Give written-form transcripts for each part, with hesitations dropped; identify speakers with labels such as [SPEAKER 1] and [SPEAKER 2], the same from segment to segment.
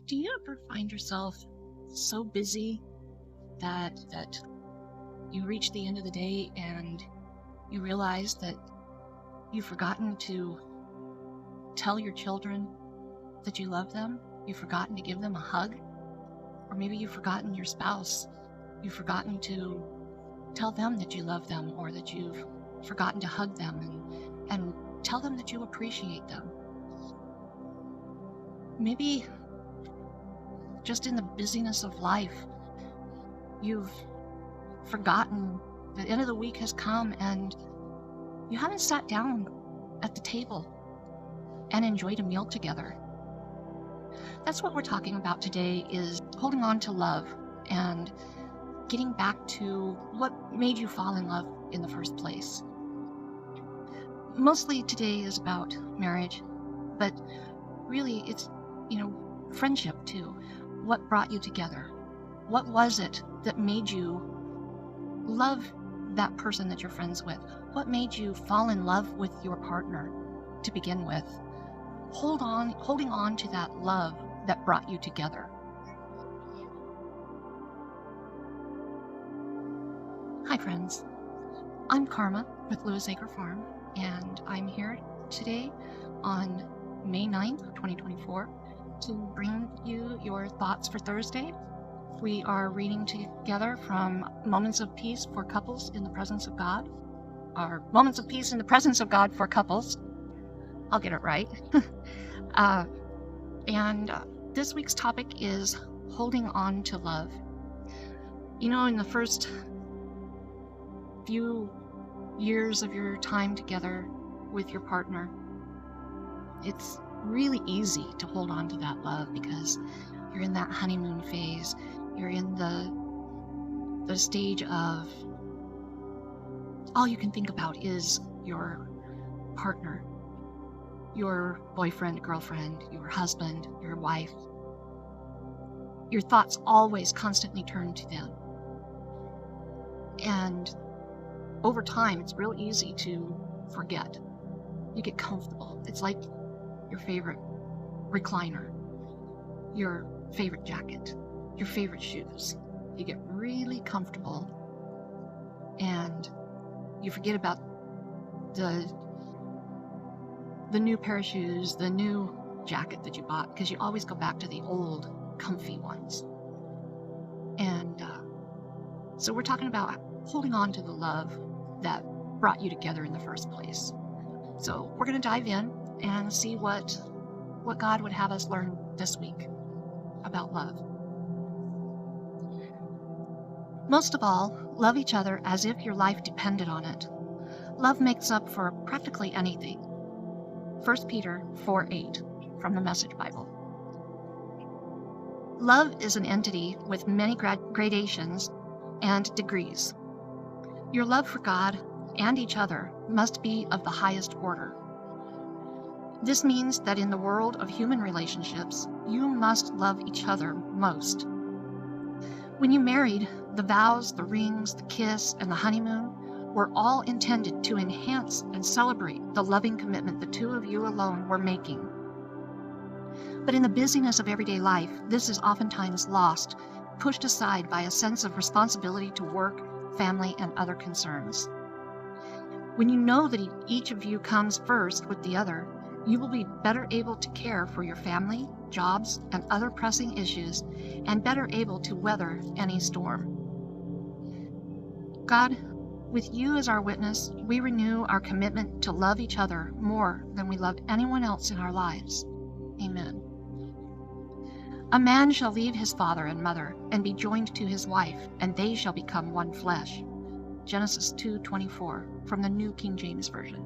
[SPEAKER 1] Do you ever find yourself so busy that you reach the end of the day and you realize that you've forgotten to tell your children that you love them? You've forgotten to give them a hug? Or maybe you've forgotten your spouse. You've forgotten to tell them that you love them, or that you've forgotten to hug them and tell them that you appreciate them. Maybe just in the busyness of life, you've forgotten the end of the week has come and you haven't sat down at the table and enjoyed a meal together. That's what we're talking about today, is holding on to love and getting back to what made you fall in love in the first place. Mostly today is about marriage, but really it's, friendship too. What brought you together? What was it that made you love that person that you're friends with? What made you fall in love with your partner to begin with? Holding on to that love that brought you together. Hi friends, I'm Karma with Lewis Acre Farm, and I'm here today on May 9th, 2024 to bring you your thoughts for Thursday. We are reading together from Moments of Peace for Couples in the Presence of God, or Moments of Peace in the Presence of God for Couples. I'll get it right. And this week's topic is holding on to love. In the first few years of your time together with your partner, it's really easy to hold on to that love because you're in that honeymoon phase. You're in the stage of all you can think about is your partner, your boyfriend, girlfriend, your husband, your wife. Your thoughts always constantly turn to them. And over time, it's real easy to forget. You get comfortable. It's like your favorite recliner, your favorite jacket, your favorite shoes. You get really comfortable and you forget about the new pair of shoes, the new jacket that you bought, because you always go back to the old comfy ones. And so we're talking about holding on to the love that brought you together in the first place. So we're going to dive in and see what God would have us learn this week about love. Most of all, love each other as if your life depended on it. Love makes up for practically anything. 1 Peter 4:8 from the Message Bible. Love is an entity with many gradations and degrees. Your love for God and each other must be of the highest order. This means that in the world of human relationships, you must love each other most. When you married, the vows, the rings, the kiss, and the honeymoon were all intended to enhance and celebrate the loving commitment the two of you alone were making. But in the busyness of everyday life, this is oftentimes lost, pushed aside by a sense of responsibility to work, family, and other concerns. When you know that each of you comes first with the other, you will be better able to care for your family, jobs, and other pressing issues, and better able to weather any storm. God, with you as our witness, we renew our commitment to love each other more than we love anyone else in our lives. Amen. A man shall leave his father and mother and be joined to his wife, and they shall become one flesh. Genesis 2:24 from the New King James Version.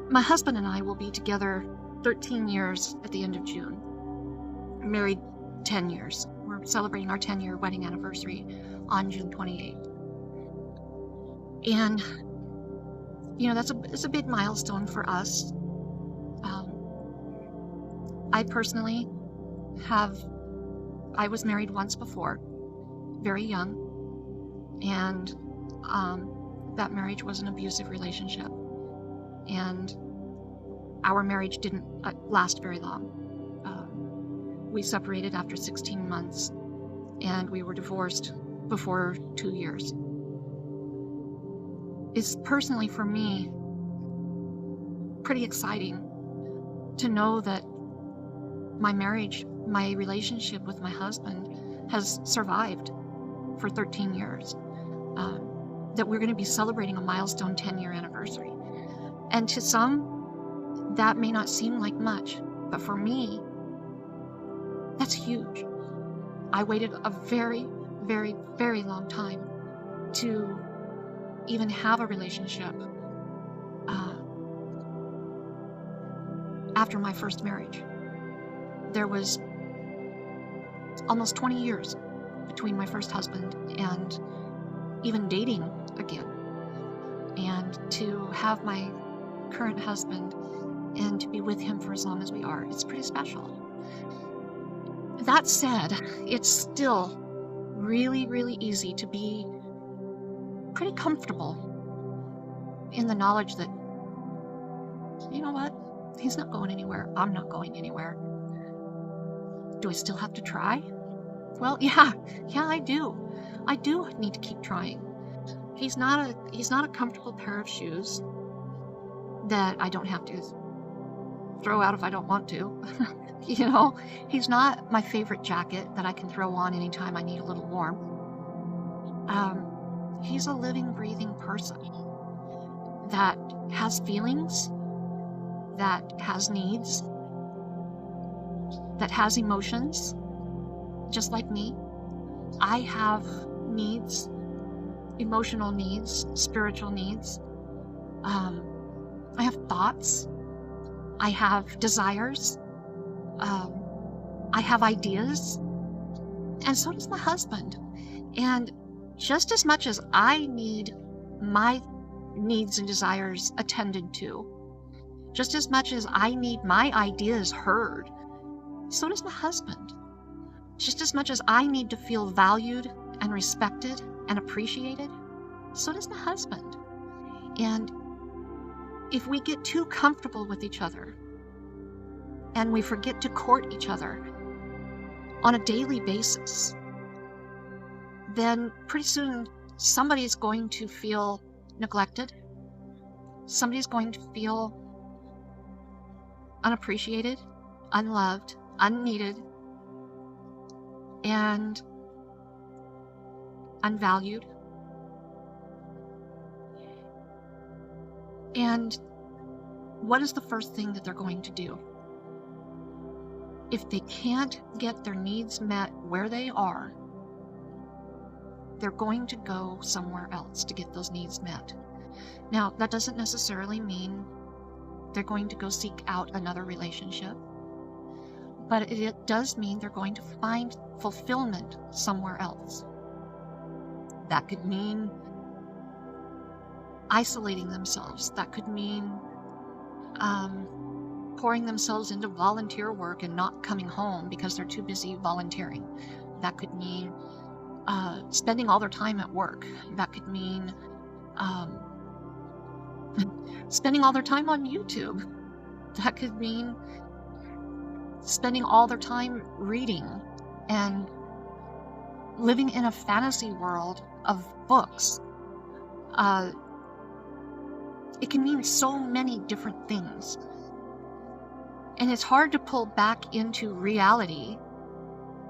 [SPEAKER 1] My husband and I will be together 13 years at the end of June. Married 10 years. We're celebrating our 10-year wedding anniversary on June 28th. And, it's a big milestone for us. I personally I was married once before, very young, and that marriage was an abusive relationship. And our marriage didn't last very long. We separated after 16 months, and we were divorced before 2 years. It's personally, for me, pretty exciting to know that my marriage, my relationship with my husband has survived for 13 years. That we're going to be celebrating a milestone 10-year anniversary. And to some, that may not seem like much, but for me, that's huge. I waited a very, very, very long time to even have a relationship after my first marriage. There was almost 20 years between my first husband and even dating again. And to have my current husband and to be with him for as long as we are, it's pretty special. That said, it's still really, really easy to be pretty comfortable in the knowledge that, you know what, he's not going anywhere, I'm not going anywhere. Do I still have to try? Well, yeah, I do. I do need to keep trying. He's not a comfortable pair of shoes that I don't have to throw out if I don't want to. You know, he's not my favorite jacket that I can throw on anytime I need a little warm. He's a living, breathing person that has feelings, that has needs, that has emotions, just like me. I have needs, emotional needs, spiritual needs. I have thoughts. I have desires. I have ideas. And so does my husband. And just as much as I need my needs and desires attended to, just as much as I need my ideas heard, so does my husband. Just as much as I need to feel valued and respected and appreciated, so does my husband. And if we get too comfortable with each other and we forget to court each other on a daily basis, then pretty soon somebody's going to feel neglected. Somebody's going to feel unappreciated, unloved, unneeded, and unvalued. And what is the first thing that they're going to do? If they can't get their needs met where they are, they're going to go somewhere else to get those needs met. Now, that doesn't necessarily mean they're going to go seek out another relationship, but it does mean they're going to find fulfillment somewhere else. That could mean isolating themselves. That could mean pouring themselves into volunteer work and not coming home because they're too busy volunteering. That could mean spending all their time at work. That could mean spending all their time on YouTube. That could mean spending all their time reading and living in a fantasy world of books. It can mean so many different things. And it's hard to pull back into reality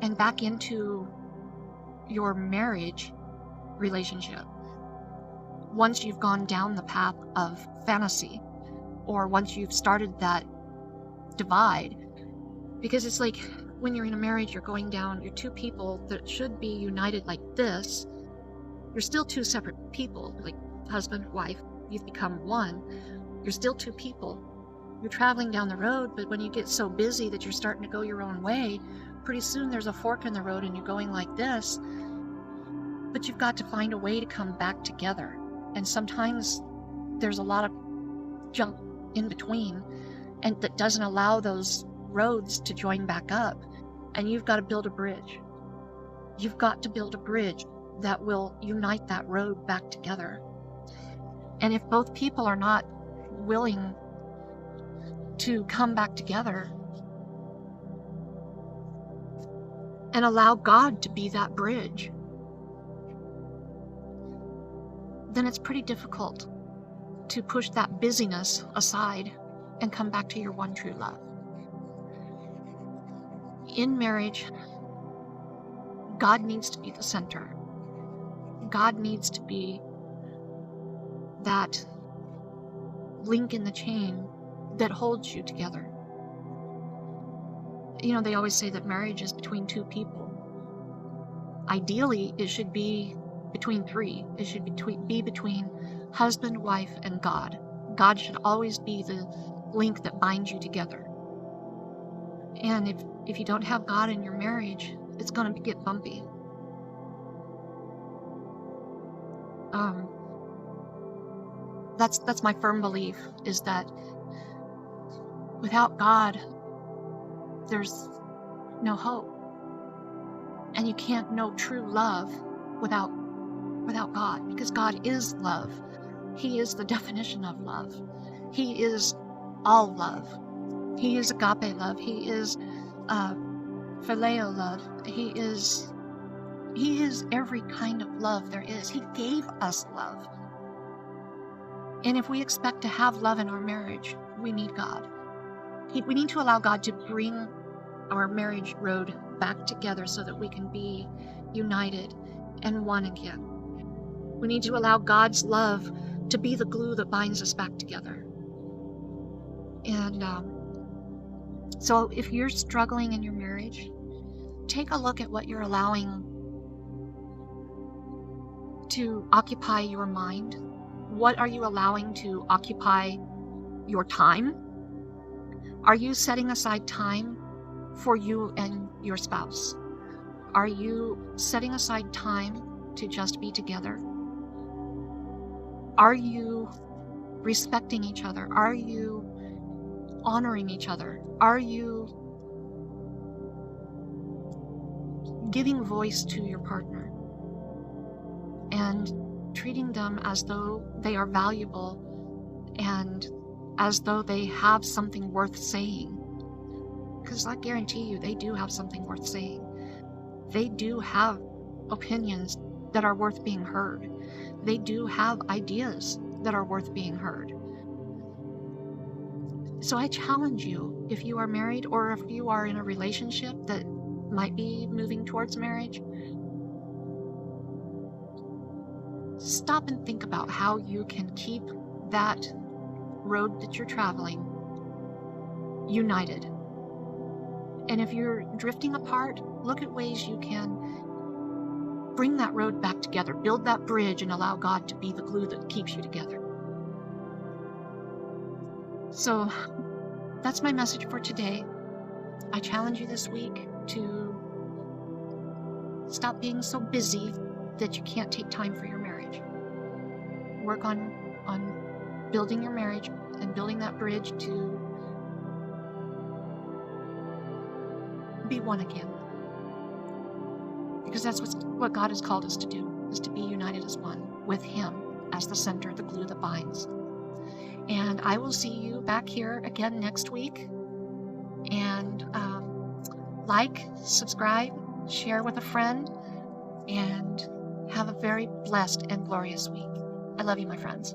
[SPEAKER 1] and back into your marriage relationship once you've gone down the path of fantasy, or once you've started that divide. Because it's like when you're in a marriage, you're going down, you're two people that should be united like this. You're still two separate people, like husband, wife. You've become one. You're still two people. You're traveling down the road, but when you get so busy that you're starting to go your own way, pretty soon there's a fork in the road and you're going like this. But you've got to find a way to come back together. And sometimes there's a lot of junk in between, and that doesn't allow those roads to join back up. And you've got to build a bridge. You've got to build a bridge that will unite that road back together. And if both people are not willing to come back together and allow God to be that bridge, then it's pretty difficult to push that busyness aside and come back to your one true love. In marriage, God needs to be the center. God needs to be that link in the chain that holds you together. You know, they always say that marriage is between two people. Ideally, it should be between three. It should be between husband, wife, and God. God should always be the link that binds you together. And if you don't have God in your marriage, it's going to get bumpy. That's my firm belief, is that without God, there's no hope. And you can't know true love without God, because God is love. He is the definition of love. He is all love. He is agape love. He is phileo love. He is every kind of love there is. He gave us love. And if we expect to have love in our marriage, we need God. We need to allow God to bring our marriage road back together so that we can be united and one again. We need to allow God's love to be the glue that binds us back together. And so if you're struggling in your marriage, take a look at what you're allowing to occupy your mind. What are you allowing to occupy your time? Are you setting aside time for you and your spouse? Are you setting aside time to just be together? Are you respecting each other? Are you honoring each other? Are you giving voice to your partner and treating them as though they are valuable and as though they have something worth saying? Because I guarantee you, they do have something worth saying. They do have opinions that are worth being heard. They do have ideas that are worth being heard. So I challenge you, if you are married or if you are in a relationship that might be moving towards marriage, stop and think about how you can keep that road that you're traveling united. And if you're drifting apart, look at ways you can bring that road back together, build that bridge, and allow God to be the glue that keeps you together. So that's my message for today. I challenge you this week to stop being so busy that you can't take time for your marriage. Work on building your marriage and building that bridge to be one again. Because that's what God has called us to do, is to be united as one, with Him as the center, the glue that binds. And I will see you back here again next week. And like, subscribe, share with a friend, and have a very blessed and glorious week. I love you, my friends.